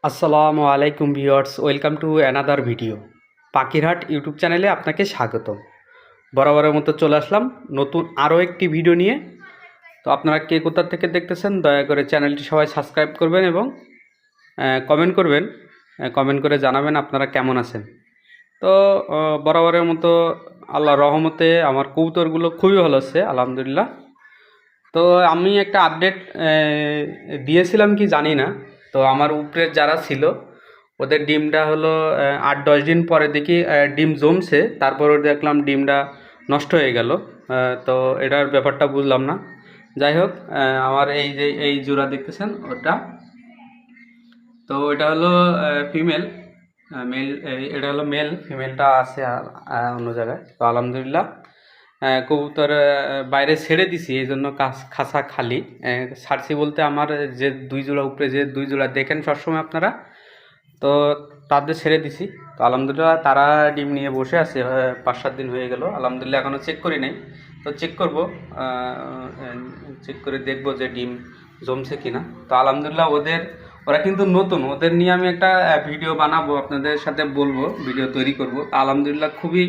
আসসালামু আলাইকুম viewers, welcome to another video. পাখিরহাট YouTube চ্যানেলে আপনাকে স্বাগত। বরাবরের মতো চলে আসলাম নতুন আরও একটি ভিডিও নিয়ে। তো আপনারা কে কোথা থেকে দেখতেছেন দয়া করে চ্যানেলটি সবাই সাবস্ক্রাইব করবেন এবং কমেন্ট করবেন। কমেন্ট করে জানাবেন আপনারা কেমন আছেন। তো বরাবরের মতো আল্লাহর রহমতে আমার কবুতরগুলো খুবই ভালো আছে আলহামদুলিল্লাহ। তো আমি একটা আপডেট দিয়েছিলাম কি জানি না। তো আমার উপরের যারা ছিল ওদের ডিমটা হলো 8-10 দিন পরে দেখি ডিম জমছে, তারপরে দেখলাম ডিমটা নষ্ট হয়ে গেল। তো এটার ব্যাপারটা বুঝলাম না। যাই হোক, আমার এই যে এই জোড়া দেখতেছেন ওটা, তো এটা হলো ফিমেল। মেল, এটা হলো মেল, ফিমেলটা আছে অন্য জায়গায়। তো আলহামদুলিল্লাহ কবুতর বাইরে ছেড়ে দিছি, এই জন্য খাঁচা খালি। ছাড়ছি বলতে আমার যে দুই জোড়া উপরে যে দুই জোড়া দেখেন সবসময় আপনারা, তো তাদের ছেড়ে দিছি। তো আলহামদুলিল্লাহ তারা ডিম নিয়ে বসে আছে, 5-7 দিন হয়ে গেল আলহামদুলিল্লাহ, এখনও চেক করি নাই। তো চেক করব, চেক করে দেখব যে ডিম জমছে কিনা। তো আলহামদুলিল্লাহ ওরা কিন্তু নতুন, ওদের নিয়ে আমি একটা ভিডিও বানাবো, আপনাদের সাথে বলবো, ভিডিও তৈরি করব। আলহামদুলিল্লাহ খুবই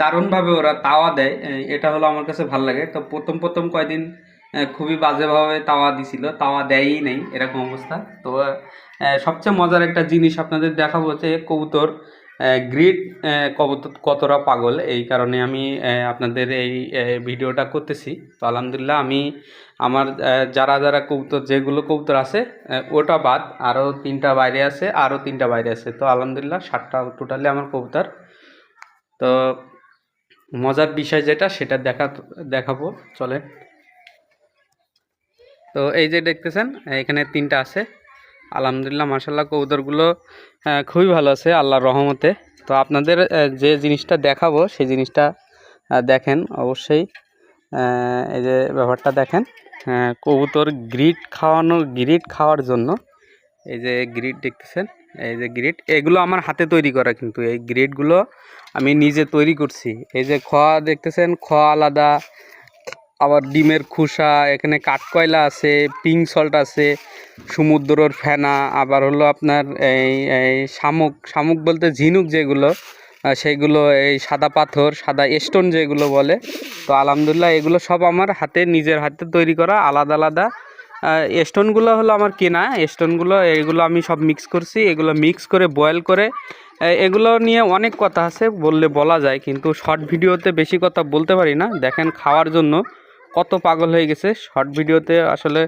দারুণভাবে ওরা তাওয়া দেয়, এটা হলো আমার কাছে ভালো লাগে। তো প্রথম প্রথম কয়দিন খুবই বাজেভাবে তাওয়া দিছিল, তাওয়া দেয়ই নেই এরকম অবস্থা। তো সবচেয়ে মজার একটা জিনিস আপনাদের দেখাবো যে কবুতর গ্রিড কবুতর কতটা পাগল, এই কারণে আমি আপনাদের এই ভিডিওটা করতেছি। তো আলহামদুলিল্লাহ আমি আমার যারা যারা কবুতর, যেগুলো কবুতর আছে ওটা বাদ আরও 3টা বাইরে আছে, আরও 3টা বাইরে আছে। তো আলহামদুলিল্লাহ 7টা টোটালি আমার কবুতর। তো মজার বিষয় যেটা সেটা দেখাবো, চলে। তো এই যে দেখতেছেন এখানে 3টা আছে আলহামদুলিল্লাহ, মার্শাল্লাহ কবুতরগুলো খুবই ভালো আছে আল্লাহর রহমতে। তো আপনাদের যে জিনিসটা দেখাবো সেই জিনিসটা দেখেন অবশ্যই। এই যে ব্যাপারটা দেখেন, কবুতর গ্রিড খাওয়ার জন্য এই যে গ্রিড দেখতেছেন, এই যে গ্রিড, এগুলো আমার হাতে তৈরি করা, কিন্তু এই গ্রিডগুলো আমি নিজে তৈরি করছি। এই যে খোয়া দেখতেছেন, খোয়া আলাদা, আবার ডিমের খোসা, এখানে কাঠকয়লা আছে, পিঙ্ক সল্ট আছে, সমুদ্রর ফেনা, আবার হলো আপনার এই শামুক বলতে ঝিনুক যেগুলো, সেইগুলো, এই সাদা পাথর, সাদা স্টোন যেগুলো বলে। তো আলহামদুলিল্লাহ এগুলো সব আমার নিজের হাতে তৈরি করা, আলাদা আলাদা। স্টোনগুলো হলো আমার কেনা স্টোনগুলো, এগুলো আমি সব মিক্স করছি, এগুলো মিক্স করে বয়েল করে। এগুলো নিয়ে অনেক কথা আছে, বলা যায়, কিন্তু শর্ট ভিডিওতে বেশি কথা বলতে পারি না। দেখেন খাওয়ার জন্য কত পাগল হয়ে গেছে, শর্ট ভিডিওতে আসলে